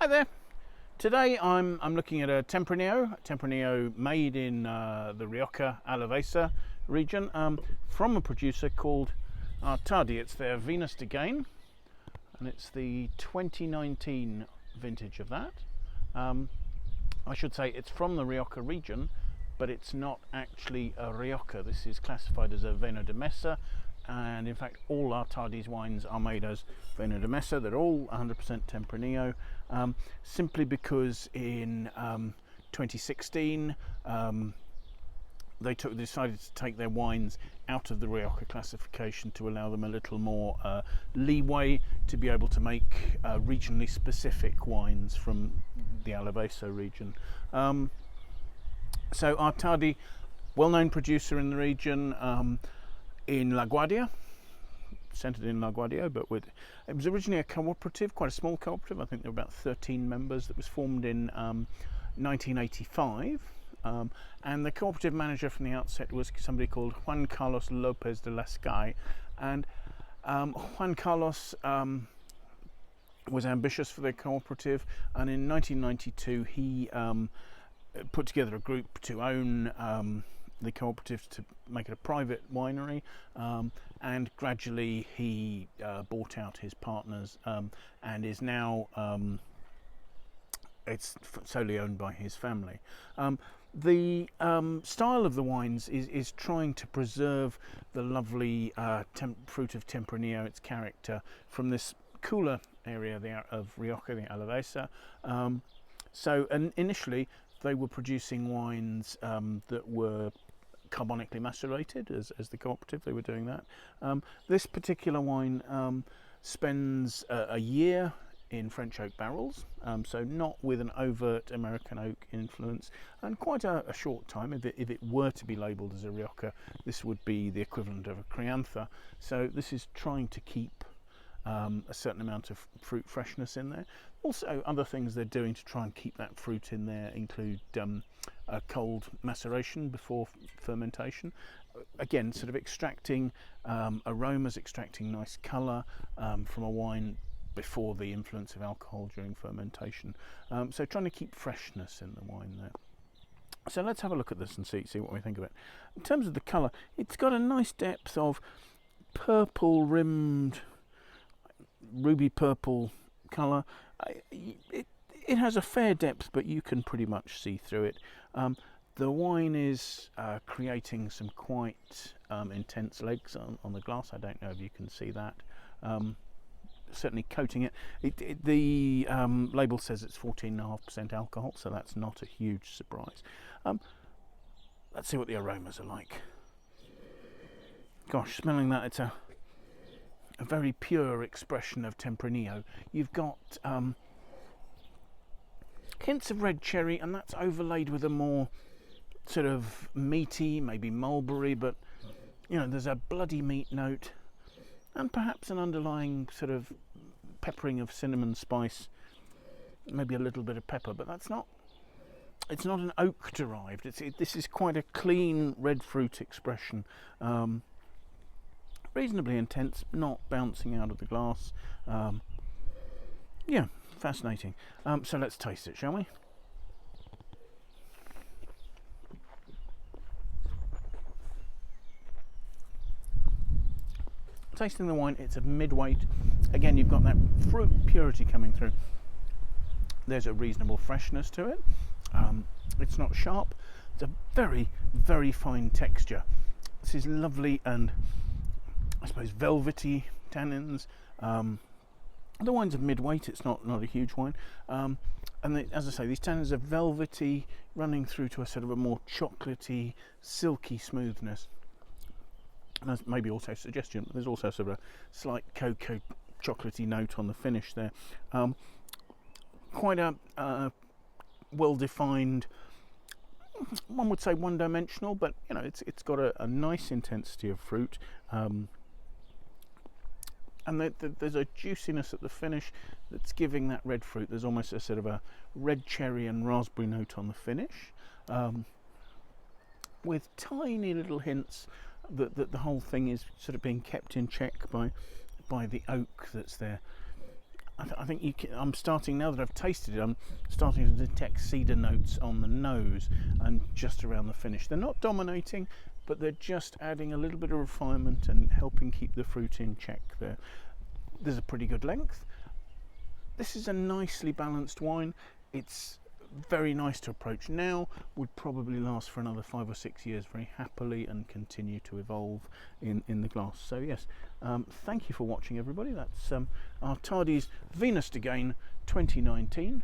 Hi there. Today I'm looking at a Tempranillo made in the Rioja Alavesa region from a producer called Artadi. It's their Vinas de Gain, and it's the 2019 vintage of that. I should say it's from the Rioja region, but it's not actually a Rioja. This is classified as a Vino de Mesa, and in fact all Artadi's wines are made as Vino de Mesa. They're all 100% Tempranillo, simply because in 2016 they decided to take their wines out of the Rioja classification to allow them a little more leeway to be able to make regionally specific wines from the Alavesa region. So Artadi, well-known producer in the region, in Laguardia, centred in Laguardia, but it was originally a cooperative, quite a small cooperative. I think there were about 13 members. That was formed in 1985, and the cooperative manager from the outset was somebody called Juan López de Lacalle, and Juan Carlos was ambitious for their cooperative, and in 1992 he put together a group to own the cooperative, to make it a private winery, and gradually he bought out his partners, and is now it's solely owned by his family. The style of the wines is trying to preserve the lovely fruit of Tempranillo, its character, from this cooler area of Rioja, the Alavesa. So initially they were producing wines that were carbonically macerated as the cooperative. They were doing that. This particular wine spends a year in French oak barrels, so not with an overt American oak influence, and quite a short time. If it were to be labelled as a Rioja, this would be the equivalent of a Crianza. So this is trying to keep a certain amount of fruit freshness in there. Also, other things they're doing to try and keep that fruit in there include a cold maceration before fermentation. Again, sort of extracting aromas, extracting nice colour from a wine before the influence of alcohol during fermentation. So trying to keep freshness in the wine there. So let's have a look at this and see what we think of it. In terms of the colour, it's got a nice depth of purple rimmed, ruby purple colour. It has a fair depth, but you can pretty much see through it. The wine is creating some quite intense legs on the glass. I don't know if you can see that. Certainly coating it. The label says it's 14.5% alcohol, so that's not a huge surprise. Let's see what the aromas are like. Gosh, smelling that, it's a very pure expression of Tempranillo. You've got hints of red cherry, and that's overlaid with a more sort of meaty, maybe mulberry, but there's a bloody meat note, and perhaps an underlying sort of peppering of cinnamon spice, maybe a little bit of pepper, but it's not an oak derived. This is quite a clean red fruit expression. Reasonably intense, not bouncing out of the glass. Yeah, fascinating. So let's taste it, shall we? Tasting the wine, it's a mid-weight. Again, you've got that fruit purity coming through. There's a reasonable freshness to it. It's not sharp. It's a very, very fine texture. This is lovely and, I suppose, velvety tannins. The wine's a mid-weight, it's not a huge wine. And as I say, these tannins are velvety, running through to a sort of a more chocolatey, silky smoothness. And there's maybe also suggestion, but there's also sort of a slight cocoa chocolatey note on the finish there. Quite a well-defined, one would say one-dimensional, but it's got a nice intensity of fruit. And there's a juiciness at the finish that's giving that red fruit. There's almost a sort of a red cherry and raspberry note on the finish, with tiny little hints that the whole thing is sort of being kept in check by the oak that's there. I think I'm starting, now that I've tasted it, I'm starting to detect cedar notes on the nose and just around the finish. They're not dominating, but they're just adding a little bit of refinement and helping keep the fruit in check there. There's a pretty good length. This is a nicely balanced wine. It's very nice to approach now, would probably last for another 5 or 6 years very happily and continue to evolve in the glass. So yes, thank you for watching, everybody. That's Artadi's Vinas de Gain 2019.